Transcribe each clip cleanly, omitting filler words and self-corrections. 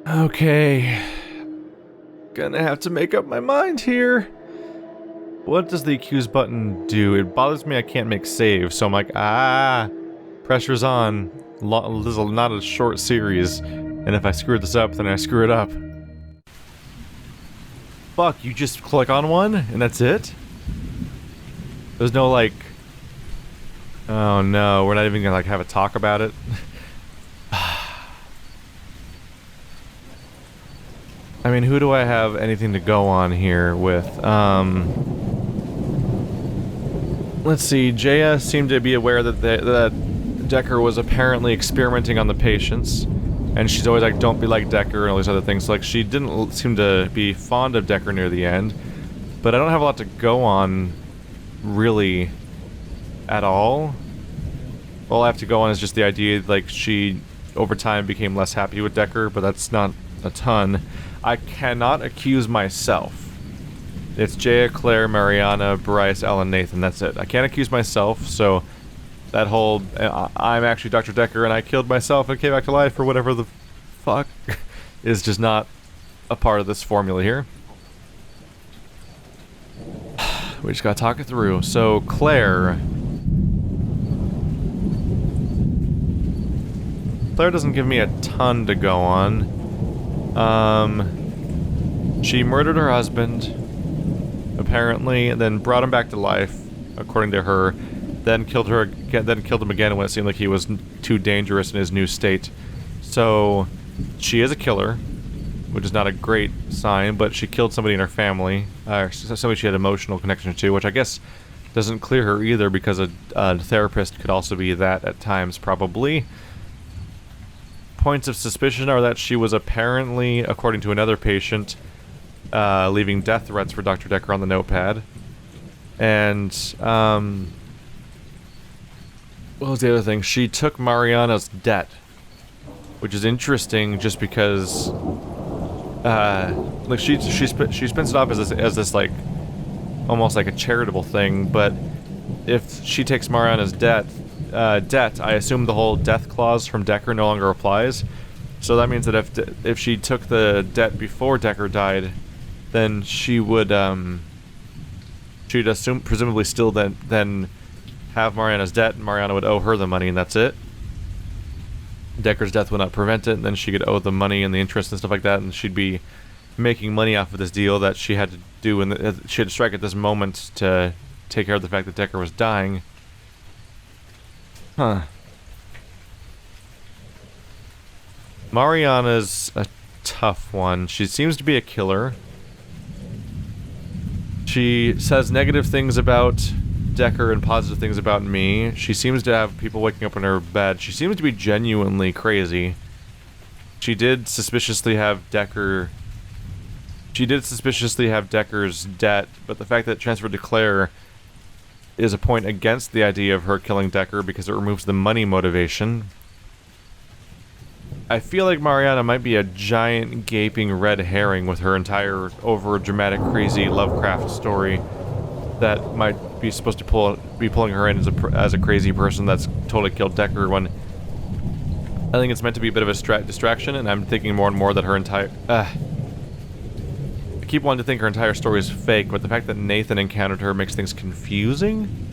Okay. Gonna have to make up my mind here. What does the accuse button do? It bothers me I can't make saves, so I'm like, pressure's on. This is not a short series, and if I screw this up, then I screw it up. Fuck, you just click on one, and that's it? There's no, like... Oh no, we're not even gonna, like, have a talk about it? I mean, who do I have anything to go on here with? Let's see, Jaya seemed to be aware that that Dekker was apparently experimenting on the patients, and she's always like, don't be like Dekker and all these other things. Like, she didn't seem to be fond of Dekker near the end, but I don't have a lot to go on, really, at all. All I have to go on is just the idea, like, she, over time, became less happy with Dekker, but that's not a ton. I cannot accuse myself. It's Jaya, Claire, Mariana, Bryce, Ellen, Nathan, that's it. I can't accuse myself, so that whole, I'm actually Dr. Dekker and I killed myself and came back to life or whatever the fuck is just not a part of this formula here. We just gotta talk it through. So, Claire doesn't give me a ton to go on. She murdered her husband, apparently, and then brought him back to life, according to her, then killed him again when it seemed like he was too dangerous in his new state. So, she is a killer, which is not a great sign, but she killed somebody in her family, somebody she had emotional connection to, which I guess doesn't clear her either, because a therapist could also be that at times, probably. Points of suspicion are that she was apparently, according to another patient, leaving death threats for Dr. Dekker on the notepad. And, what was the other thing? She took Mariana's debt, which is interesting just because, like, she spins it off as this, like, almost like a charitable thing, but if she takes Mariana's debt, I assume the whole death clause from Dekker no longer applies. So that means that if she took the debt before Dekker died, then she would she'd presumably still then have Mariana's debt, and Mariana would owe her the money, and that's it. Dekker's death would not prevent it, and then she could owe the money and the interest and stuff like that, and she'd be making money off of this deal that she had to do, and she had to strike at this moment to take care of the fact that Dekker was dying. Huh. Mariana's a tough one. She seems to be a killer. She says negative things about Dekker and positive things about me. She seems to have people waking up in her bed. She seems to be genuinely crazy. She did suspiciously have Dekker's debt, but the fact that it transferred to Claire is a point against the idea of her killing Dekker because it removes the money motivation. I feel like Mariana might be a giant gaping red herring with her entire over-dramatic, crazy Lovecraft story that might be supposed to be pulling her in as a crazy person that's totally killed Dekker, when I think it's meant to be a bit of a distraction, and I'm thinking more and more that her entire... I keep wanting to think her entire story is fake, but the fact that Nathan encountered her makes things confusing.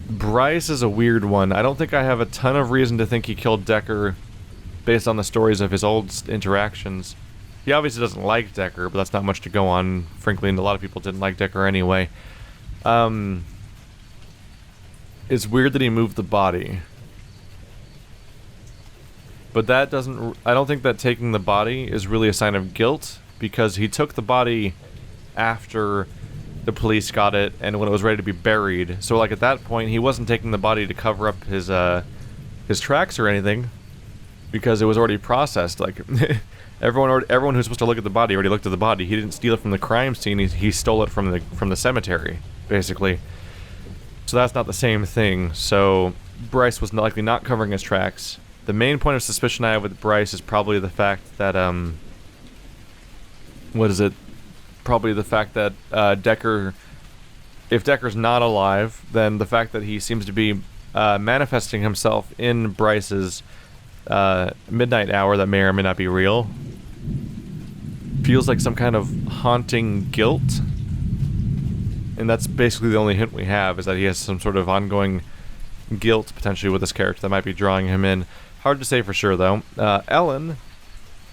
Bryce is a weird one. I don't think I have a ton of reason to think he killed Dekker based on the stories of his old interactions. He obviously doesn't like Dekker, but that's not much to go on, frankly, and a lot of people didn't like Dekker anyway. It's weird that he moved the body. But that doesn't... I don't think that taking the body is really a sign of guilt, because he took the body after the police got it and when it was ready to be buried. So, like, at that point, he wasn't taking the body to cover up his tracks or anything, because it was already processed. Like, everyone who's supposed to look at the body already looked at the body. He didn't steal it from the crime scene. He stole it from the cemetery, basically. So that's not the same thing. So Bryce was likely not covering his tracks. The main point of suspicion I have with Bryce is probably the fact that, probably the fact that, Dekker... If Dekker's not alive, then the fact that he seems to be, manifesting himself in Bryce's midnight hour that may or may not be real. Feels like some kind of haunting guilt. And that's basically the only hint we have, is that he has some sort of ongoing guilt, potentially, with this character that might be drawing him in. Hard to say for sure, though. Ellen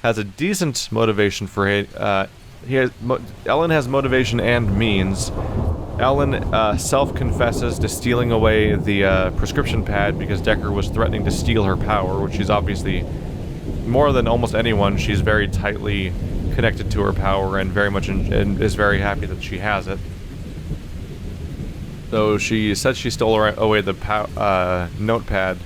has a decent motivation for Ellen has motivation and means. Ellen self-confesses to stealing away the prescription pad because Dekker was threatening to steal her power, which she's obviously, more than almost anyone, she's very tightly connected to her power and very much and is very happy that she has it. So she said she stole away the notepad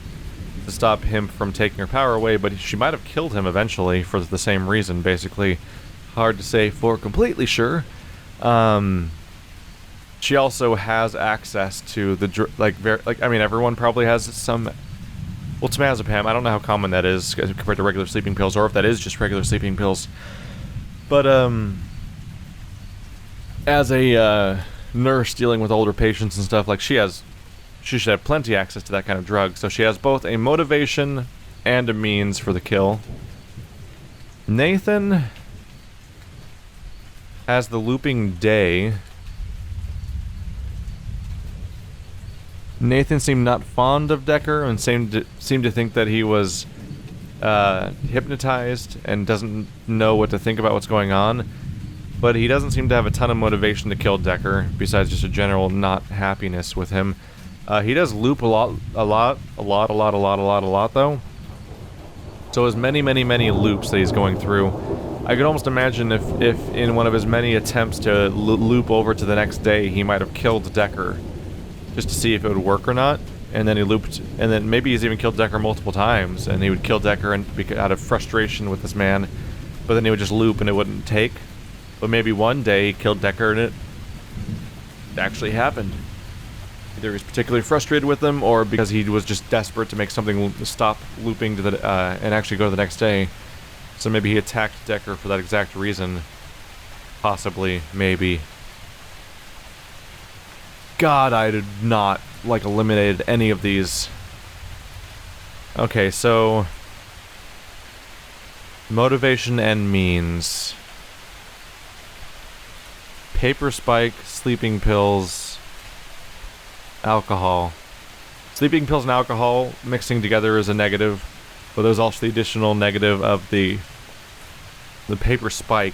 to stop him from taking her power away, but she might have killed him eventually for the same reason, basically. Hard to say for completely sure. She also has access to the, I mean, everyone probably has some, well, temazepam, I don't know how common that is compared to regular sleeping pills, or if that is just regular sleeping pills. But, as a, nurse dealing with older patients and stuff, like, she should have plenty access to that kind of drug. So she has both a motivation and a means for the kill. Nathan has the looping day. Nathan seemed not fond of Dekker and seemed to think that he was hypnotized and doesn't know what to think about what's going on. But he doesn't seem to have a ton of motivation to kill Dekker, besides just a general not happiness with him. He does loop a lot, though. So his many loops that he's going through. I could almost imagine if in one of his many attempts to loop over to the next day, he might have killed Dekker, just to see if it would work or not. And then he looped, and then maybe he's even killed Dekker multiple times, and he would kill Dekker out of frustration with this man, but then he would just loop and it wouldn't take. But maybe one day he killed Dekker and it actually happened. Either he was particularly frustrated with him, or because he was just desperate to make something stop looping to the and actually go to the next day. So maybe he attacked Dekker for that exact reason. Possibly, maybe. God, I did not, eliminated any of these. Okay, so motivation and means. Paper spike, sleeping pills, alcohol. Sleeping pills and alcohol mixing together is a negative, but there's also the additional negative of the paper spike.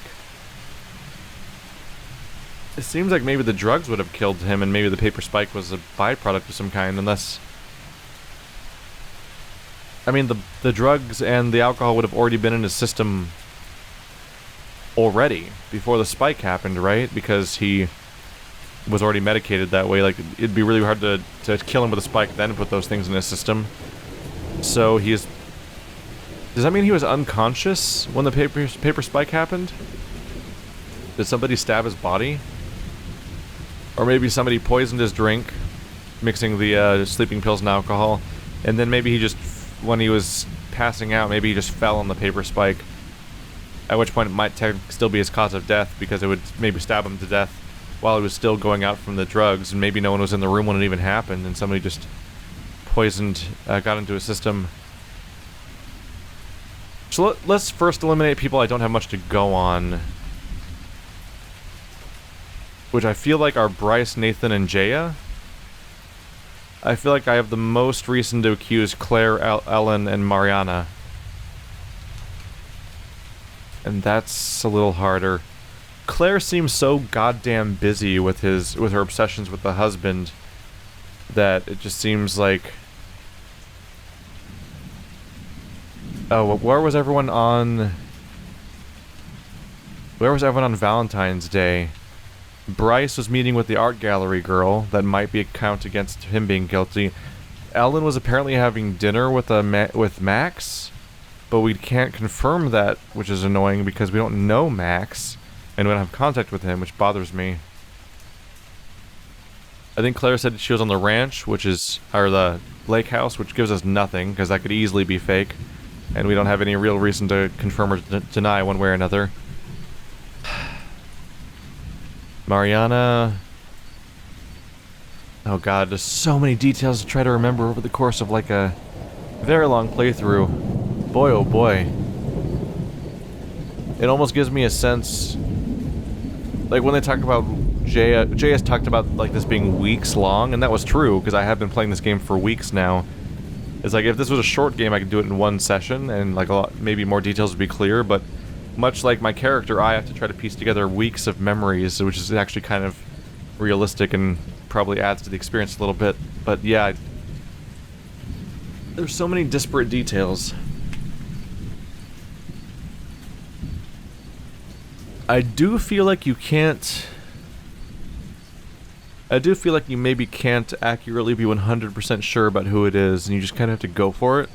It seems like maybe the drugs would have killed him, and maybe the paper spike was a byproduct of some kind, unless... I mean, the drugs and the alcohol would have already been in his system already, before the spike happened, right? Because he was already medicated that way. Like, it'd be really hard to kill him with a spike, then put those things in his system. So he's... Does that mean he was unconscious when the paper spike happened? Did somebody stab his body? Or maybe somebody poisoned his drink, mixing the sleeping pills and alcohol, and then maybe he just, when he was passing out, maybe he just fell on the paper spike, at which point it might still be his cause of death, because it would maybe stab him to death while he was still going out from the drugs, and maybe no one was in the room when it even happened, and somebody just poisoned, got into his system. So let's first eliminate people I don't have much to go on, which I feel like are Bryce, Nathan, and Jaya. I feel like I have the most reason to accuse Claire, Ellen, and Mariana. And that's a little harder. Claire seems so goddamn busy with her obsessions with the husband that it just seems like... Oh, where was everyone on Valentine's Day? Bryce was meeting with the art gallery girl. That might be a count against him being guilty. Ellen was apparently having dinner with Max, but we can't confirm that, which is annoying because we don't know Max, and we don't have contact with him, which bothers me. I think Claire said she was on the ranch, or the lake house, which gives us nothing, because that could easily be fake, and we don't have any real reason to confirm or deny one way or another. Mariana... Oh god, there's so many details to try to remember over the course of like a very long playthrough. boy, oh boy. It almost gives me a sense, like when they talk about JS talked about like this being weeks long, and that was true because I have been playing this game for weeks now. It's like if this was a short game, I could do it in one session, and like a lot, maybe more details would be clear. But much like my character, I have to try to piece together weeks of memories, which is actually kind of realistic and probably adds to the experience a little bit. But yeah, there's so many disparate details. I do feel like you maybe can't accurately be 100% sure about who it is, and you just kind of have to go for it.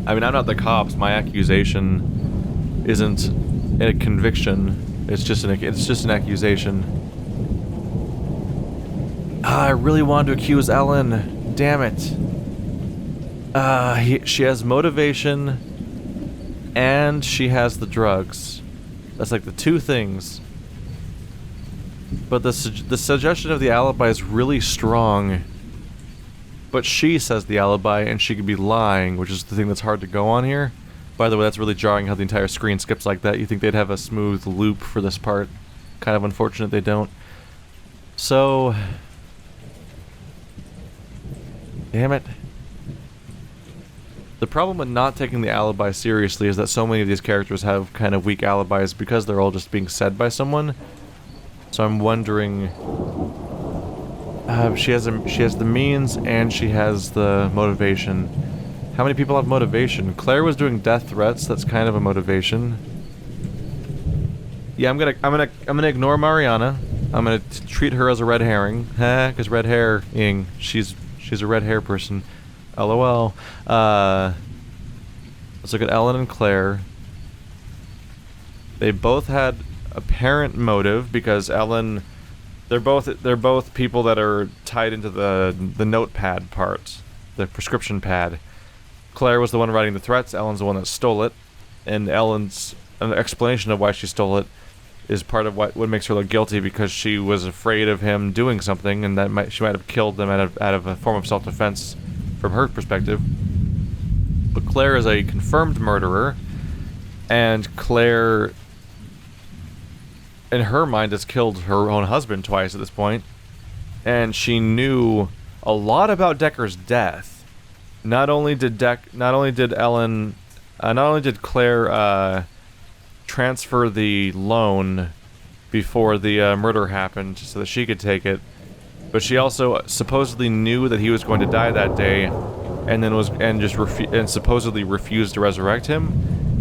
I mean, I'm not the cops. My accusation isn't a conviction. It's just an accusation. I really wanted to accuse Ellen. Damn it. She has motivation, and she has the drugs. That's like the two things. But the suggestion of the alibi is really strong. But she says the alibi, and she could be lying, which is the thing that's hard to go on here. By the way, that's really jarring how the entire screen skips like that. You think they'd have a smooth loop for this part. Kind of unfortunate they don't. So... damn it. The problem with not taking the alibi seriously is that so many of these characters have kind of weak alibis because they're all just being said by someone. So I'm wondering... she has the means and she has the motivation. How many people have motivation? Claire was doing death threats. That's kind of a motivation. Yeah, I'm gonna ignore Mariana. I'm gonna treat her as a red herring. Because red herring. She's a red hair person. LOL. Let's look at Ellen and Claire. They both had apparent motive because Ellen, they're both people that are tied into the notepad part, the prescription pad. Claire was the one writing the threats. Ellen's the one that stole it, and Ellen's explanation of why she stole it is part of what makes her look guilty because she was afraid of him doing something, and that she might have killed them out of a form of self-defense from her perspective. But Claire is a confirmed murderer, and Claire, in her mind, has killed her own husband twice at this point, and she knew a lot about Dekker's death. Not only did Claire transfer the loan before the murder happened so that she could take it, but she also supposedly knew that he was going to die that day, and then supposedly refused to resurrect him,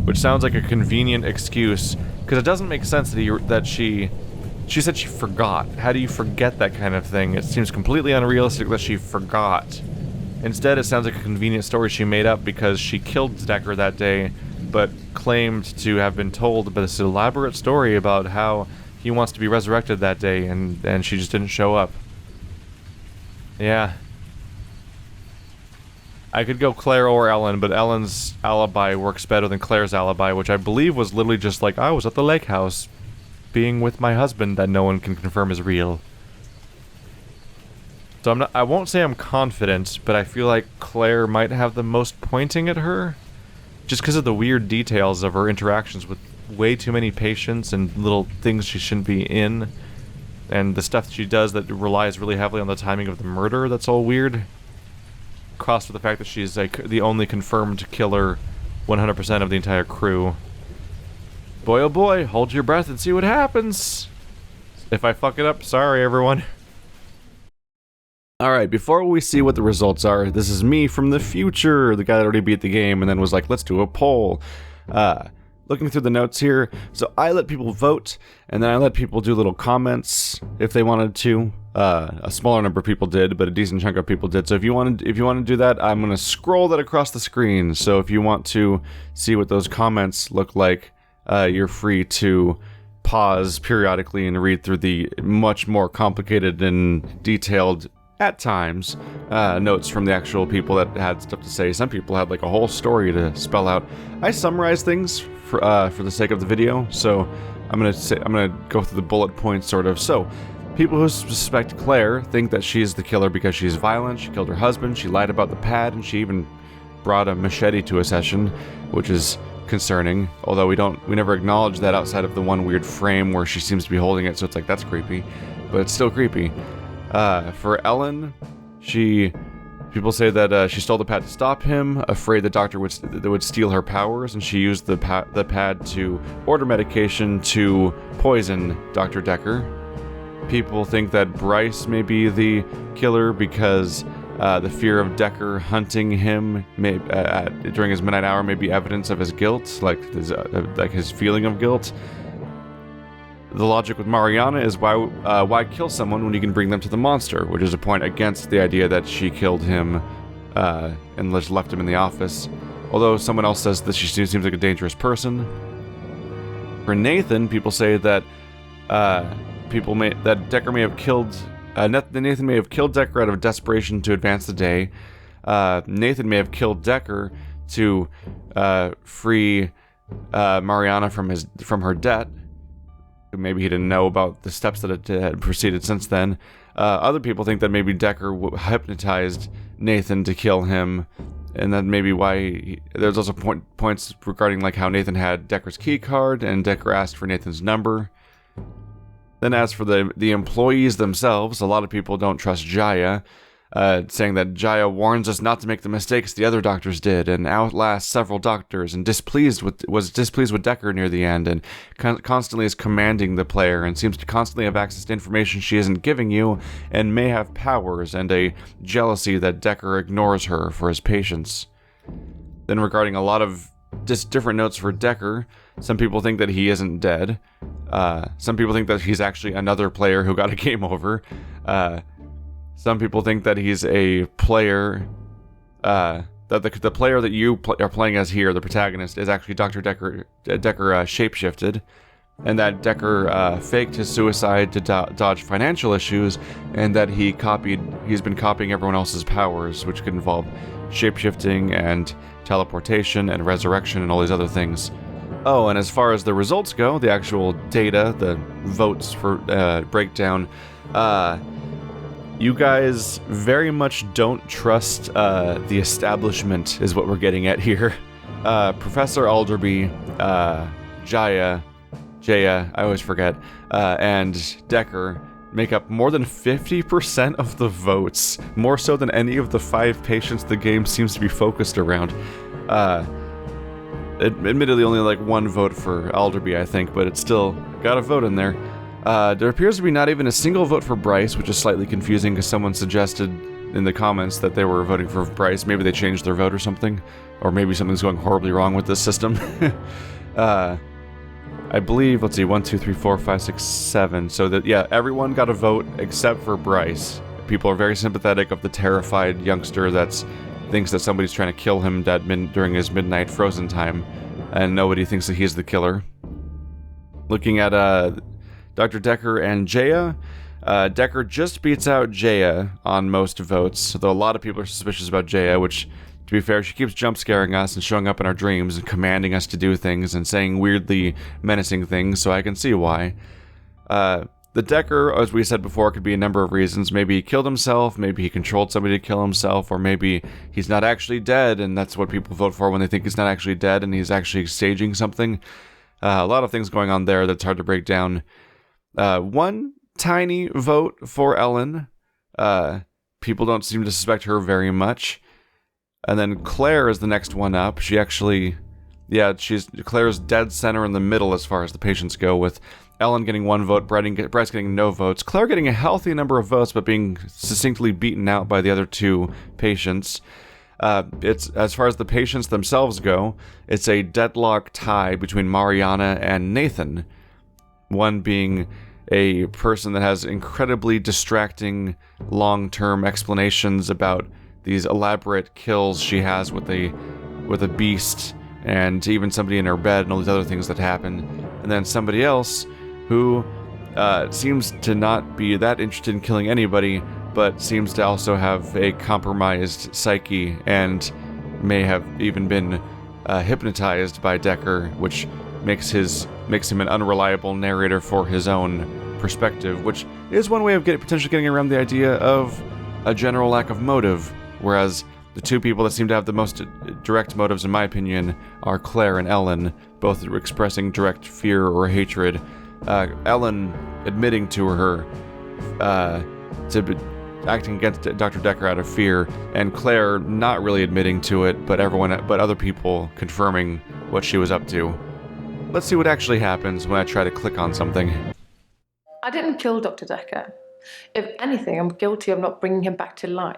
which sounds like a convenient excuse because it doesn't make sense that she said she forgot. How do you forget that kind of thing? It seems completely unrealistic that she forgot. Instead, it sounds like a convenient story she made up because she killed Dekker that day, but claimed to have been told this elaborate story about how he wants to be resurrected that day, and she just didn't show up. Yeah. I could go Claire or Ellen, but Ellen's alibi works better than Claire's alibi, which I believe was literally just like, I was at the lake house, being with my husband that no one can confirm is real. So I won't say I'm confident, but I feel like Claire might have the most pointing at her. Just because of the weird details of her interactions with way too many patients and little things she shouldn't be in. And the stuff she does that relies really heavily on the timing of the murder, that's all weird. Crossed with the fact that she's like the only confirmed killer 100% of the entire crew. Boy oh boy, hold your breath and see what happens. If I fuck it up, sorry everyone. Alright, before we see what the results are, this is me from the future, the guy that already beat the game and then was like, let's do a poll. Looking through the notes here, so I let people vote, and then I let people do little comments if they wanted to. A smaller number of people did, but a decent chunk of people did. So if you want to do that, I'm going to scroll that across the screen. So if you want to see what those comments look like, you're free to pause periodically and read through the much more complicated and detailed, at times, notes from the actual people that had stuff to say. Some people had like a whole story to spell out. I summarized things for the sake of the video, so I'm gonna go through the bullet points sort of. So, people who suspect Claire think that she's the killer because she's violent, she killed her husband, she lied about the pad, and she even brought a machete to a session, which is concerning, although we never acknowledge that outside of the one weird frame where she seems to be holding it, so it's like, that's creepy, but it's still creepy. For Ellen, people say that she stole the pad to stop him, afraid the doctor would steal her powers, and she used the pad to order medication to poison Dr. Dekker. People think that Bryce may be the killer because the fear of Dekker hunting him during his midnight hour may be evidence of his guilt, like his feeling of guilt. The logic with Mariana is why kill someone when you can bring them to the monster, which is a point against the idea that she killed him and just left him in the office. Although someone else says that she seems like a dangerous person. For Nathan, people say that Dekker may have killed. Nathan may have killed Dekker out of desperation to advance the day. Nathan may have killed Dekker to free Mariana from her debt. Maybe he didn't know about the steps that had proceeded since then. Other people think that maybe Dekker hypnotized Nathan to kill him, and that maybe why there's also points regarding like how Nathan had Dekker's key card and Dekker asked for Nathan's number. Then as for the employees themselves, a lot of people don't trust Jaya, saying that Jaya warns us not to make the mistakes the other doctors did and outlasts several doctors, and was displeased with Dekker near the end, and constantly is commanding the player and seems to constantly have access to information she isn't giving you, and may have powers and a jealousy that Dekker ignores her for his patients. Then regarding a lot of just different notes for Dekker, some people think that he isn't dead. Some people think that he's actually another player who got a game over. Some people think that he's a player, that the player that you are playing as here, the protagonist, is actually Dr. Dekker shapeshifted, and that Dekker faked his suicide to dodge financial issues, and that he's been copying everyone else's powers, which could involve shapeshifting and teleportation and resurrection and all these other things. Oh, and as far as the results go, the actual data, the votes for breakdown, you guys very much don't trust the establishment, is what we're getting at here. Professor Alderby, Jaya, I always forget, and Dekker make up more than 50% of the votes, more so than any of the 5 patients the game seems to be focused around. Admittedly, only like 1 vote for Alderby, I think, but it's still got a vote in there. There appears to be not even a single vote for Bryce, which is slightly confusing because someone suggested in the comments that they were voting for Bryce. Maybe they changed their vote or something, or maybe something's going horribly wrong with this system. I believe, let's see, 1, 2, 3, 4, 5, 6, 7. So that, yeah, everyone got a vote except for Bryce. People are very sympathetic of the terrified youngster that thinks that somebody's trying to kill him during his midnight frozen time, and nobody thinks that he's the killer. Looking at Dr. Dekker and Jaya, Dekker just beats out Jaya on most votes, though a lot of people are suspicious about Jaya, which, to be fair, she keeps jump scaring us and showing up in our dreams and commanding us to do things and saying weirdly menacing things, so I can see why. The Dekker, as we said before, could be a number of reasons. Maybe he killed himself, maybe he controlled somebody to kill himself, or maybe he's not actually dead, and that's what people vote for when they think he's not actually dead and he's actually staging something. A lot of things going on there that's hard to break down. One tiny vote for Ellen. People don't seem to suspect her very much. And then Claire is the next one up. She actually, Claire's dead center in the middle as far as the patients go, with Ellen getting 1 vote, Bryce getting no votes, Claire getting a healthy number of votes, but being succinctly beaten out by the other 2 patients. It's, as far as the patients themselves go, it's a deadlock tie between Mariana and Nathan. One being a person that has incredibly distracting long-term explanations about these elaborate kills she has with a beast, and even somebody in her bed and all these other things that happen. And then somebody else who seems to not be that interested in killing anybody, but seems to also have a compromised psyche and may have even been hypnotized by Dekker, which makes him an unreliable narrator for his own perspective, which is one way of potentially getting around the idea of a general lack of motive, whereas The two people that seem to have the most direct motives, in my opinion, are Claire and Ellen, both expressing direct fear or hatred. Ellen admitting to her acting against Dr. Dekker out of fear, and Claire not really admitting to it, but other people confirming what she was up to. Let's see what actually happens when I try to click on something. I didn't kill Dr. Dekker. If anything, I'm guilty of not bringing him back to life.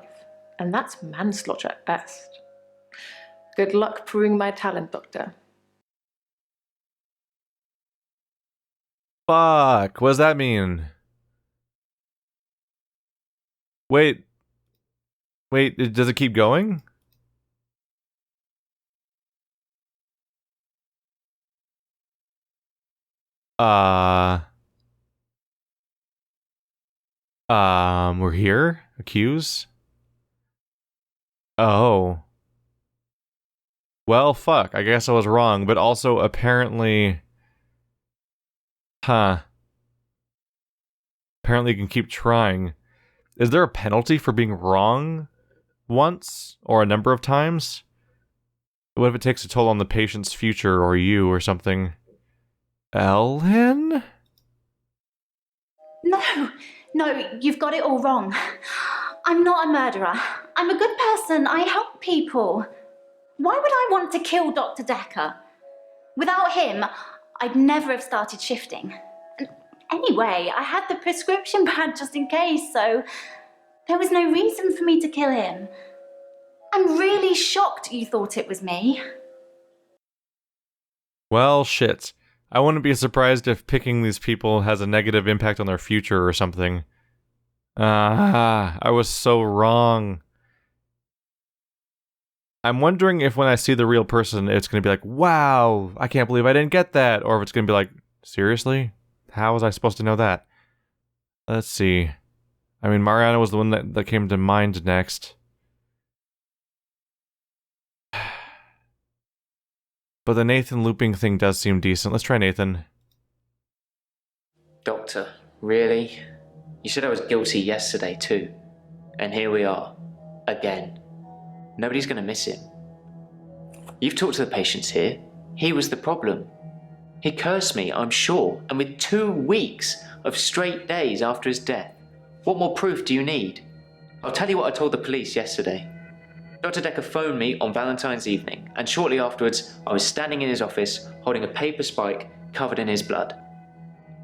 And that's manslaughter at best. Good luck proving my talent, Doctor. Fuck, what does that mean? Wait, does it keep going? We're here? Accuse? Oh. Well, fuck, I guess I was wrong, but also apparently... Huh. Apparently you can keep trying. Is there a penalty for being wrong once? Or a number of times? What if it takes a toll on the patient's future or you or something? Ellen? No, you've got it all wrong. I'm not a murderer. I'm a good person. I help people. Why would I want to kill Dr. Dekker? Without him, I'd never have started shifting. And anyway, I had the prescription pad just in case, so there was no reason for me to kill him. I'm really shocked you thought it was me. Well, shit. I wouldn't be surprised if picking these people has a negative impact on their future or something. I was so wrong. I'm wondering if when I see the real person, it's going to be like, wow, I can't believe I didn't get that. Or if it's going to be like, seriously? How was I supposed to know that? Let's see. I mean, Mariana was the one that came to mind next. But the Nathan looping thing does seem decent. Let's try Nathan. Doctor, really? You said I was guilty yesterday too. And here we are. Again. Nobody's gonna miss him. You've talked to the patients here. He was the problem. He cursed me, I'm sure, and with 2 weeks of straight days after his death. What more proof do you need? I'll tell you what I told the police yesterday. Dr. Dekker phoned me on Valentine's evening, and shortly afterwards, I was standing in his office holding a paper spike covered in his blood.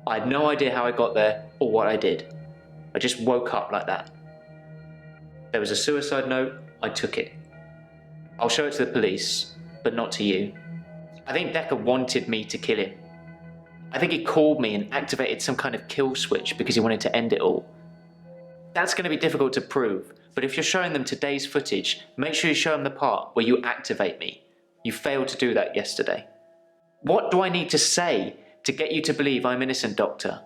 I had no idea how I got there or what I did. I just woke up like that. There was a suicide note, I took it. I'll show it to the police, but not to you. I think Dekker wanted me to kill him. I think he called me and activated some kind of kill switch because he wanted to end it all. That's going to be difficult to prove, but if you're showing them today's footage, make sure you show them the part where you activate me. You failed to do that yesterday. What do I need to say to get you to believe I'm innocent, Doctor?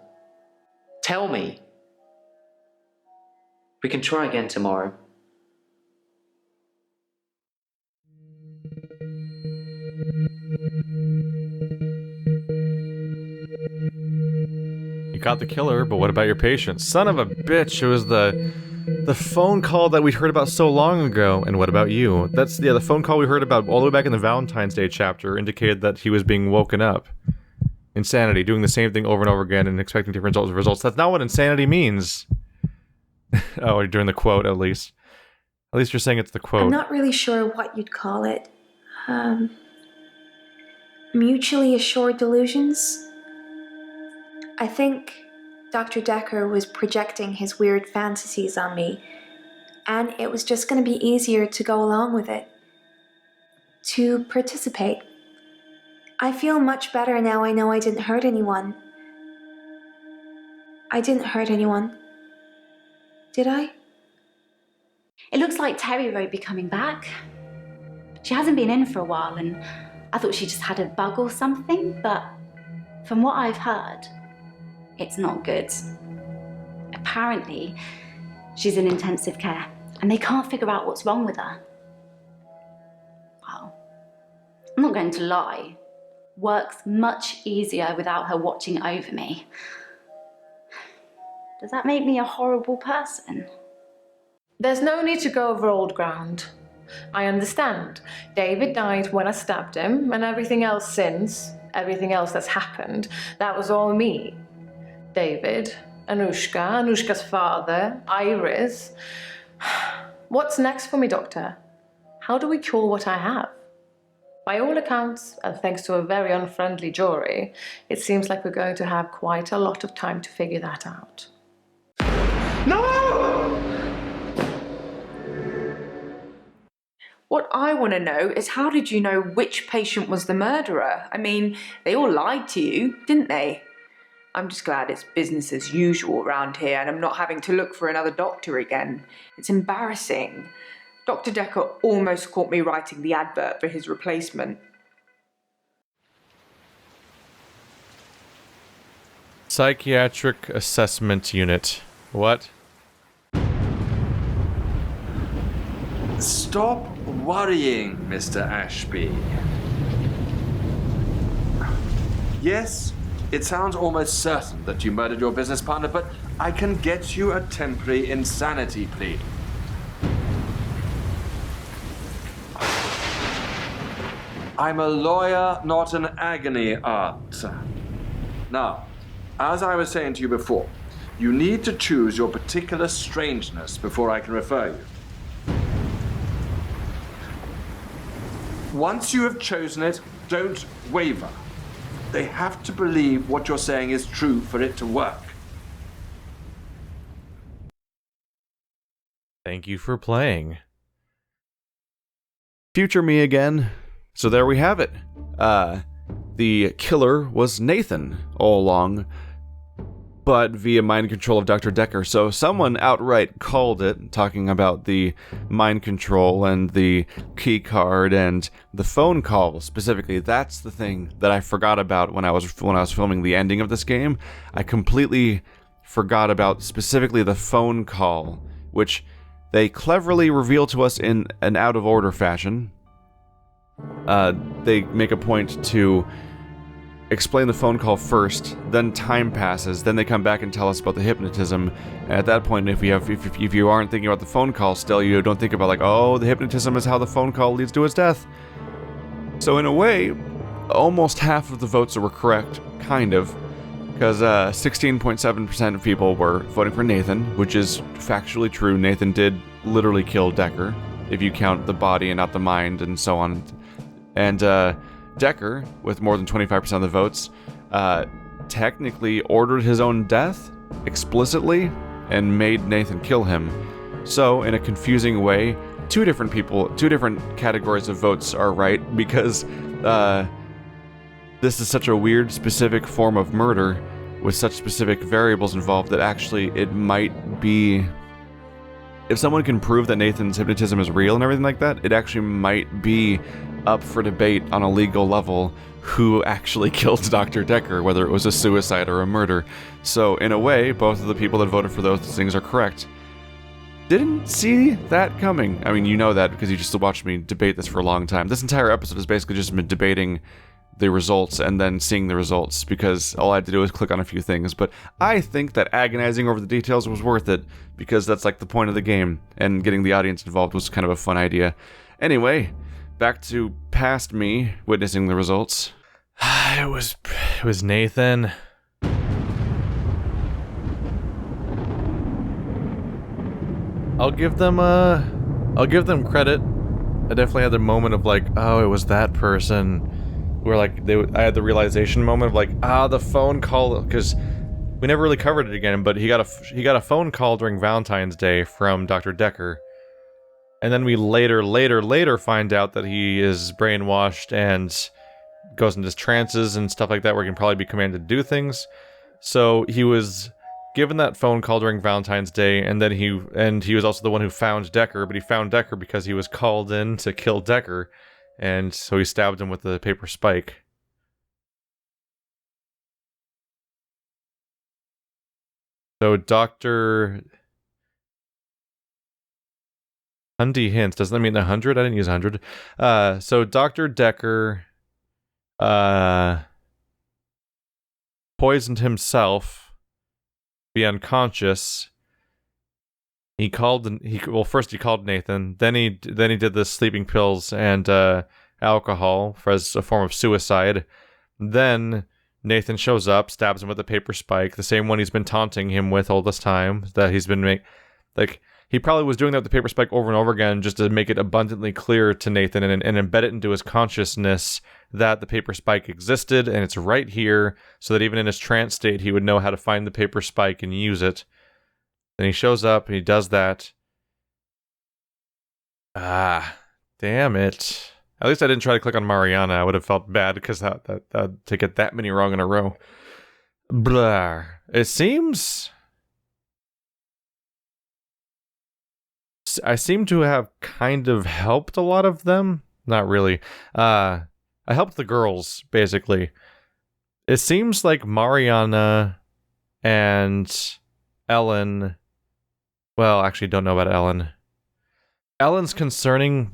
Tell me. We can try again tomorrow. You caught the killer, but what about your patient? Son of a bitch, it was the phone call that we heard about so long ago. And what about you? That's, yeah, the phone call we heard about all the way back in the Valentine's Day chapter indicated that he was being woken up. Insanity, doing the same thing over and over again and expecting different results. That's not what insanity means. Oh, you're doing the quote, at least. At least you're saying it's the quote. I'm not really sure what you'd call it. Mutually assured delusions? I think Dr. Dekker was projecting his weird fantasies on me, and it was just going to be easier to go along with it. To participate. I feel much better now I know I didn't hurt anyone. I didn't hurt anyone. Did I? It looks like Terry won't be coming back. She hasn't been in for a while, and I thought she just had a bug or something, but from what I've heard, it's not good. Apparently, she's in intensive care, and they can't figure out what's wrong with her. Well, I'm not going to lie. Works much easier without her watching over me. Does that make me a horrible person? There's no need to go over old ground. I understand. David died when I stabbed him, and everything else since, everything else that's happened, that was all me. David, Anushka's father, Iris. What's next for me, Doctor? How do we cure what I have? By all accounts, and thanks to a very unfriendly jury, it seems like we're going to have quite a lot of time to figure that out. No! What I want to know is, how did you know which patient was the murderer? I mean, they all lied to you, didn't they? I'm just glad it's business as usual around here and I'm not having to look for another doctor again. It's embarrassing. Dr. Dekker almost caught me writing the advert for his replacement. Psychiatric Assessment Unit. What? Stop worrying, Mr. Ashby. Yes, it sounds almost certain that you murdered your business partner, but I can get you a temporary insanity plea. I'm a lawyer, not an agony aunt. Now, as I was saying to you before, you need to choose your particular strangeness before I can refer you. Once you have chosen it, don't waver. They have to believe what you're saying is true for it to work. Thank you for playing. Future me again. So there we have it. The killer was Nathan all along, but via mind control of Dr. Dekker. So someone outright called it, talking about the mind control and the key card and the phone call specifically. That's the thing that I forgot about when I was filming the ending of this game. I completely forgot about specifically the phone call, which they cleverly reveal to us in an out of order fashion. They make a point to explain the phone call first, then time passes, then they come back and tell us about the hypnotism. And at that point, if you aren't thinking about the phone call still, you don't think about like, oh, the hypnotism is how the phone call leads to his death. So in a way, almost half of the votes were correct, kind of, because 16.7% of people were voting for Nathan, which is factually true. Nathan did literally kill Dekker, if you count the body and not the mind and so on. And Dekker, with more than 25% of the votes, technically ordered his own death explicitly and made Nathan kill him. So, in a confusing way, two different categories of votes are right, because this is such a weird, specific form of murder with such specific variables involved that actually it might be... If someone can prove that Nathan's hypnotism is real and everything like that, it actually might be up for debate on a legal level who actually killed Dr. Dekker, whether it was a suicide or a murder. So, in a way, both of the people that voted for those things are correct. Didn't see that coming. I mean, you know that because you just watched me debate this for a long time. This entire episode has basically just been debating the results and then seeing the results, because all I had to do was click on a few things. But I think that agonizing over the details was worth it, because that's like the point of the game, and getting the audience involved was kind of a fun idea. Anyway, back to past me witnessing the results. It was Nathan. I'll give them credit. I definitely had the moment of like, oh, it was that person. Where like I had the realization moment of like, the phone call, because we never really covered it again, but he got a phone call during Valentine's Day from Dr. Dekker, and then we later find out that he is brainwashed and goes into trances and stuff like that, where he can probably be commanded to do things. So he was given that phone call during Valentine's Day, and then he was also the one who found Dekker, but he found Dekker because he was called in to kill Dekker. And so he stabbed him with the paper spike. So Dr. Hundy hints. Doesn't that mean 100? I didn't use 100. So Dr. Dekker poisoned himself, be unconscious, he called. First he called Nathan. Then he did the sleeping pills and alcohol as a form of suicide. Then Nathan shows up, stabs him with a paper spike, the same one he's been taunting him with all this time. That he's been he probably was doing that with the paper spike over and over again just to make it abundantly clear to Nathan and embed it into his consciousness that the paper spike existed and it's right here, so that even in his trance state he would know how to find the paper spike and use it. Then he shows up and he does that. Ah, damn it. At least I didn't try to click on Mariana. I would have felt bad because that to get that many wrong in a row. Blah. It seems I seem to have kind of helped a lot of them. Not really. I helped the girls, basically. It seems like Mariana and Ellen... Well, actually, don't know about Ellen. Ellen's concerning...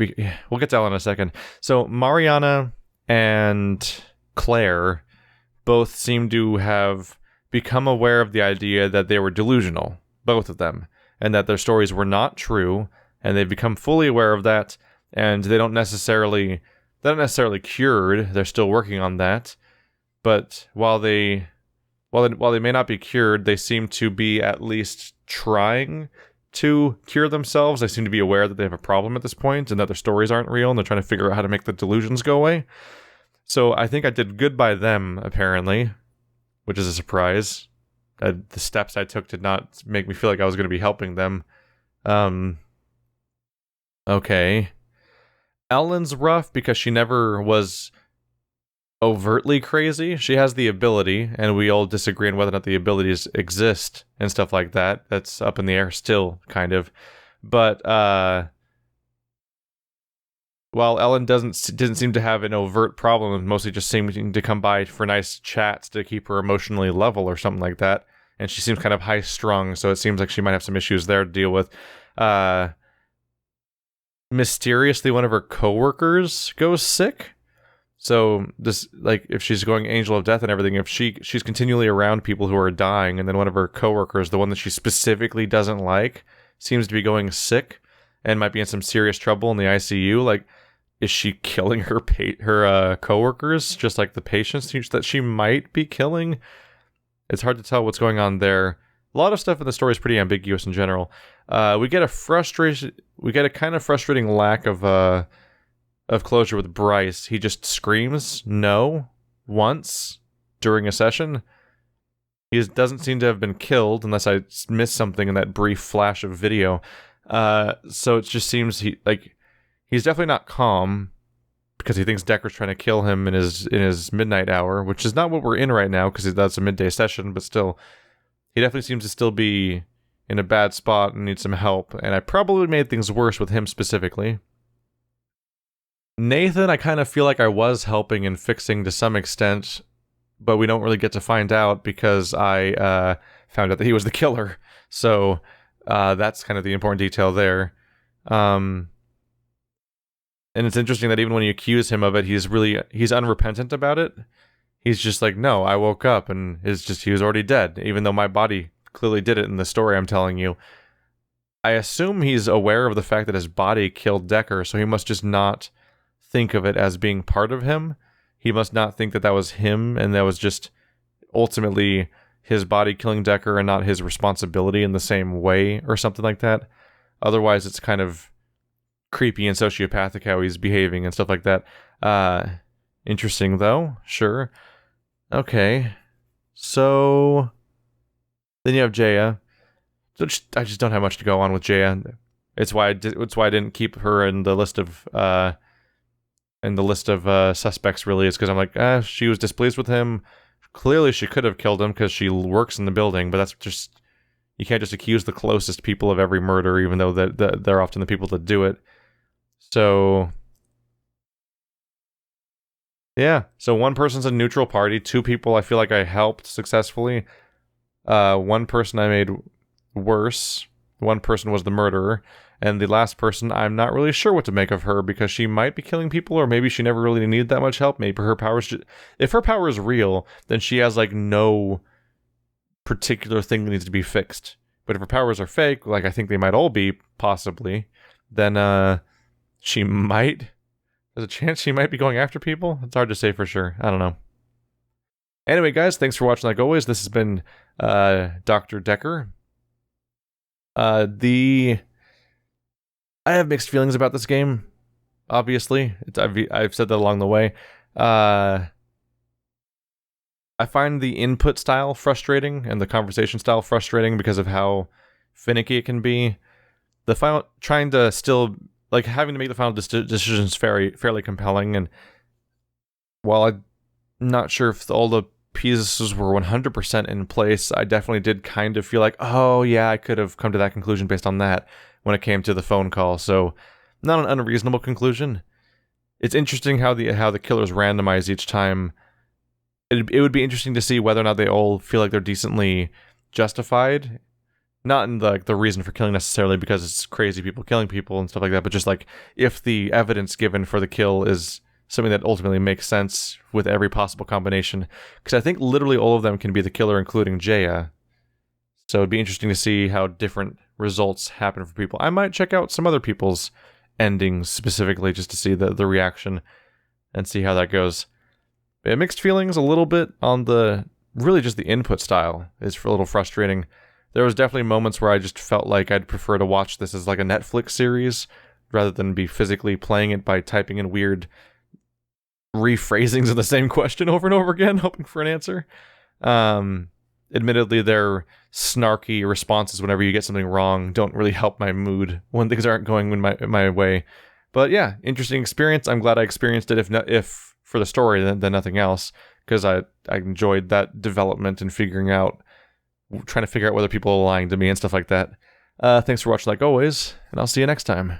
We'll get to Ellen in a second. So, Mariana and Claire both seem to have become aware of the idea that they were delusional. Both of them. And that their stories were not true, and they've become fully aware of that, and they're not necessarily cured. They're still working on that, but while they may not be cured, they seem to be at least trying to cure themselves. They seem to be aware that they have a problem at this point, and that their stories aren't real, and they're trying to figure out how to make the delusions go away. So I think I did good by them, apparently, which is a surprise. The steps I took did not make me feel like I was going to be helping them. Okay. Ellen's rough because she never was overtly crazy. She has the ability, and we all disagree on whether or not the abilities exist and stuff like that. That's up in the air still, kind of. But, while Ellen didn't seem to have an overt problem, mostly just seeming to come by for nice chats to keep her emotionally level or something like that. And she seems kind of high-strung, so it seems like she might have some issues there to deal with. Mysteriously, one of her coworkers goes sick. So this, like, if she's going angel of death and everything, if she's continually around people who are dying, and then one of her coworkers, the one that she specifically doesn't like, seems to be going sick and might be in some serious trouble in the ICU, like, is she killing her coworkers just like the patients that she might be killing? It's hard to tell what's going on there. A lot of stuff in the story is pretty ambiguous in general. We get a kind of frustrating lack of closure with Bryce. He just screams no once during a session. He doesn't seem to have been killed unless I missed something in that brief flash of video. So it just seems he's definitely not calm because he thinks Dekker's trying to kill him in his midnight hour, which is not what we're in right now because that's a midday session, but still, he definitely seems to still be in a bad spot and needs some help, and I probably made things worse with him specifically. Nathan, I kind of feel like I was helping and fixing to some extent, but we don't really get to find out because I found out that he was the killer, so that's kind of the important detail there. And it's interesting that even when you accuse him of it, he's unrepentant about it. He's just like, no, I woke up and he was already dead, even though my body clearly did it in the story I'm telling you. I assume he's aware of the fact that his body killed Dekker, so he must just not think of it as being part of him. He must not think that was him, and that was just ultimately his body killing Dekker and not his responsibility in the same way, or something like that. Otherwise, it's kind of creepy and sociopathic how he's behaving and stuff like that. Interesting, though. Sure. Okay. So then you have Jaya. So I just don't have much to go on with Jaya. It's why I didn't keep her in the list of suspects. Really, is because I'm like, she was displeased with him. Clearly, she could have killed him because she works in the building. But that's just, you can't just accuse the closest people of every murder, even though they're often the people that do it. So yeah. So one person's a neutral party. Two people I feel like I helped successfully. One person I made worse. One person was the murderer. And the last person, I'm not really sure what to make of her because she might be killing people, or maybe she never really needed that much help. Maybe her powers, if her power is real, then she has like no particular thing that needs to be fixed. But if her powers are fake, like I think they might all be, possibly, then she might... There's a chance she might be going after people? It's hard to say for sure. I don't know. Anyway, guys, thanks for watching like always. This has been Dr. Dekker. I have mixed feelings about this game, obviously. I've said that along the way. I find the input style frustrating and the conversation style frustrating because of how finicky it can be. The final, trying to still, like, having to make the final decisions fairly compelling, and while I'm not sure if all the pieces were 100% in place, I definitely did kind of feel like, oh yeah, I could have come to that conclusion based on that when it came to the phone call. So, not an unreasonable conclusion. It's interesting how the killers randomize each time. It would be interesting to see whether or not they all feel like they're decently justified. Not in the reason for killing necessarily because it's crazy people killing people and stuff like that, but just like if the evidence given for the kill is something that ultimately makes sense with every possible combination. Because I think literally all of them can be the killer, including Jaya. So it'd be interesting to see how different results happen for people. I might check out some other people's endings specifically just to see the reaction and see how that goes. Mixed feelings a little bit on really just the input style is a little frustrating. There was definitely moments where I just felt like I'd prefer to watch this as like a Netflix series rather than be physically playing it by typing in weird rephrasings of the same question over and over again, hoping for an answer. Admittedly, their snarky responses whenever you get something wrong don't really help my mood when things aren't going in my way. But yeah, interesting experience. I'm glad I experienced it, if for the story than nothing else, because I enjoyed that development and trying to figure out whether people are lying to me and stuff like that. Thanks for watching like always, and I'll see you next time.